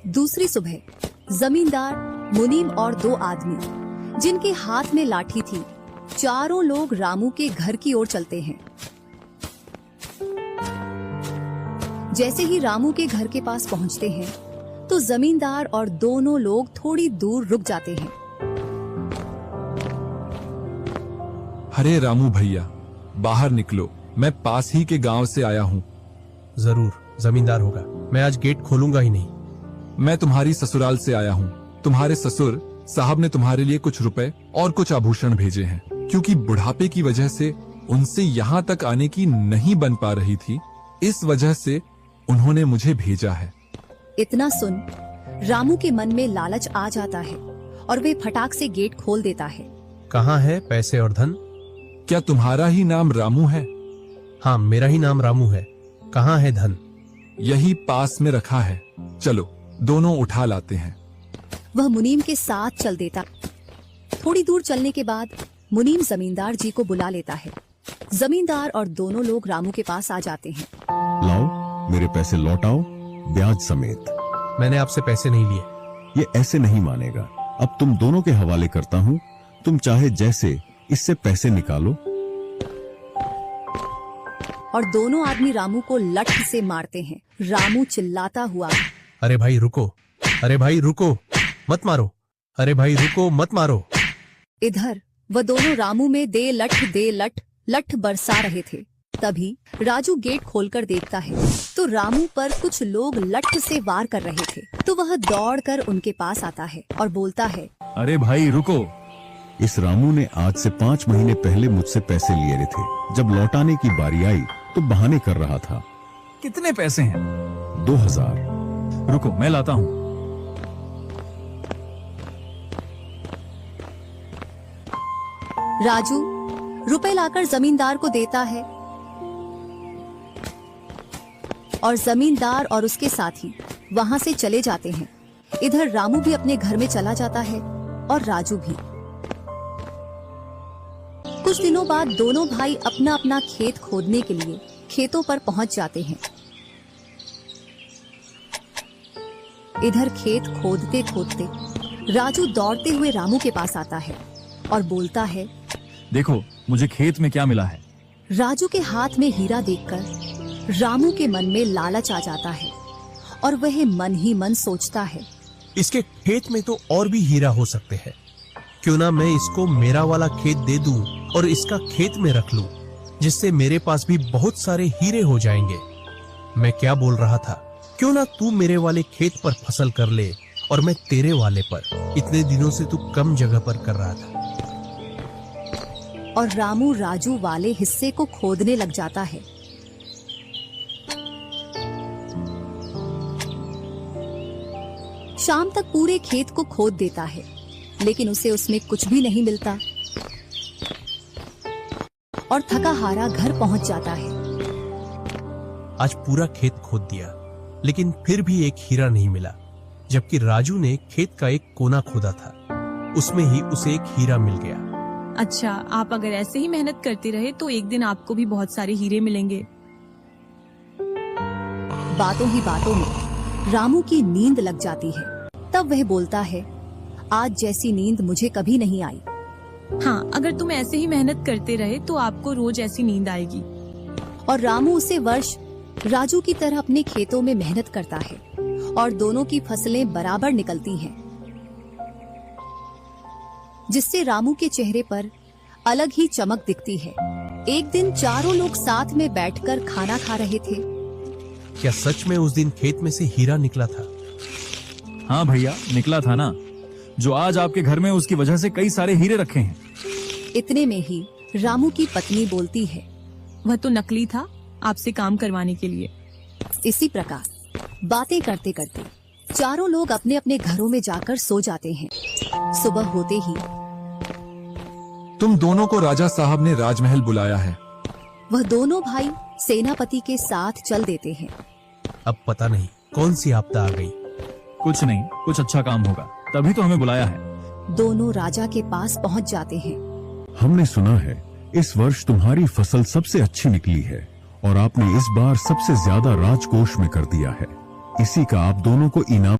दूसरी सुबह जमींदार, मुनीम और दो आदमी जिनके हाथ में लाठी थी, चारों लोग रामू के घर की ओर चलते हैं। जैसे ही रामू के घर के पास पहुंचते हैं तो जमींदार और दोनों लोग थोड़ी दूर रुक जाते हैं। अरे रामू भैया, बाहर निकलो, मैं पास ही के गांव से आया हूँ। जरूर, जमींदार होगा। मैं आज गेट खोलूंगा ही नहीं। मैं तुम्हारी ससुराल से आया हूँ। तुम्हारे ससुर साहब ने तुम्हारे लिए कुछ रुपए और कुछ आभूषण भेजे हैं, क्योंकि बुढ़ापे की वजह से उनसे यहाँ तक आने की नहीं बन पा रही थी, इस वजह से उन्होंने मुझे भेजा है। इतना सुन रामू के मन में लालच आ जाता है और वे फटाक से गेट खोल देता है। कहाँ है पैसे और धन? क्या तुम्हारा ही नाम रामू है? हाँ, मेरा ही नाम रामू है। कहाँ है धन? यही पास में रखा है, चलो दोनों उठा लाते हैं। वह मुनीम के साथ चल देता। थोड़ी दूर चलने के बाद मुनीम जमींदार जी को बुला लेता है। जमींदार और दोनों लोग रामू के पास आ जाते हैं। लाओ, मेरे पैसे लौटाओ, ब्याज समेत। मैंने आपसे पैसे नहीं लिए। ये ऐसे नहीं मानेगा। अब तुम दोनों के हवाले करता हूँ, तुम चाहे जैसे इससे पैसे निकालो। और दोनों आदमी रामू को लठ से मारते हैं। रामू चिल्लाता हुआ, अरे भाई रुको, अरे भाई रुको, मत मारो, अरे भाई रुको, मत मारो। इधर वह दोनों रामू में दे लठ लठ बरसा रहे थे। तभी राजू गेट खोलकर देखता है तो रामू पर कुछ लोग लठ से वार कर रहे थे। तो वह दौड़कर उनके पास आता है और बोलता है, अरे भाई रुको। इस रामू ने आज से 5 महीने पहले मुझसे पैसे लिए रहे थे। जब लौटाने की बारी आई तो बहाने कर रहा था। कितने पैसे हैं? 2000। रुको, मैं लाता हूँ। राजू रुपए लाकर जमींदार को देता है और जमींदार और उसके साथी वहां से चले जाते हैं। इधर रामू भी अपने घर में चला जाता है और राजू भी। कुछ दिनों बाद दोनों भाई अपना अपना खेत खोदने के लिए खेतों पर पहुंच जाते हैं। इधर खेत खोदते खोदते राजू दौड़ते हुए रामू के पास आता है और बोलता है, देखो मुझे खेत में क्या मिला है। राजू के हाथ में हीरा देखकर रामू के मन में लालच आ जाता है और वह मन ही मन सोचता है, इसके खेत में तो और भी हीरा हो सकते हैं। क्यों ना मैं इसको मेरा वाला खेत दे दूं और इसका खेत में रख लूं, जिससे मेरे पास भी बहुत सारे हीरे हो जाएंगे। मैं क्या बोल रहा था, क्यों ना तू मेरे वाले खेत पर फसल कर ले और मैं तेरे वाले पर। इतने दिनों से तू कम जगह पर कर रहा था। और रामू राजू वाले हिस्से को खोदने लग जाता है। शाम तक पूरे खेत को खोद देता है, लेकिन उसे उसमें कुछ भी नहीं मिलता और थका हारा घर पहुंच जाता है। आज पूरा खेत खोद दिया, लेकिन फिर भी एक हीरा नहीं मिला। जबकि राजू ने खेत का एक कोना खोदा था, उसमें ही उसे एक हीरा मिल गया। अच्छा, आप अगर ऐसे ही मेहनत करते रहे तो एक दिन आपको भी बहुत सारे हीरे मिलेंगे। बातों ही बातों में रामू की नींद लग जाती है। तब वह बोलता है, आज जैसी नींद मुझे कभी नहीं आई। हाँ, अगर तुम ऐसे ही मेहनत करते रहे तो आपको रोज ऐसी नींद आएगी। और रामू उसे वर्ष राजू की तरह अपने खेतों में मेहनत करता है और दोनों की फसलें बराबर निकलती हैं, जिससे रामू के चेहरे पर अलग ही चमक दिखती है। एक दिन चारों लोग साथ में बैठकर खाना खा रहे थे। क्या सच में उस दिन खेत में से हीरा निकला था? हाँ भैया, निकला था ना। जो आज आपके घर में, उसकी वजह से कई सारे हीरे रखे हैं। इतने में ही रामू की पत्नी बोलती है, वह तो नकली था, आपसे काम करवाने के लिए। इसी प्रकार बातें करते करते चारों लोग अपने अपने घरों में जाकर सो जाते हैं। सुबह होते ही तुम दोनों को राजा साहब ने राजमहल बुलाया है। वह दोनों भाई सेनापति के साथ चल देते हैं। अब पता नहीं कौन सी आपदा आ गई। कुछ नहीं, कुछ अच्छा काम होगा, तभी तो हमें बुलाया है। दोनों राजा के पास पहुंच जाते हैं। हमने सुना है इस वर्ष तुम्हारी फसल सबसे अच्छी निकली है और आपने इस बार सबसे ज्यादा राजकोष में कर दिया है। इसी का आप दोनों को इनाम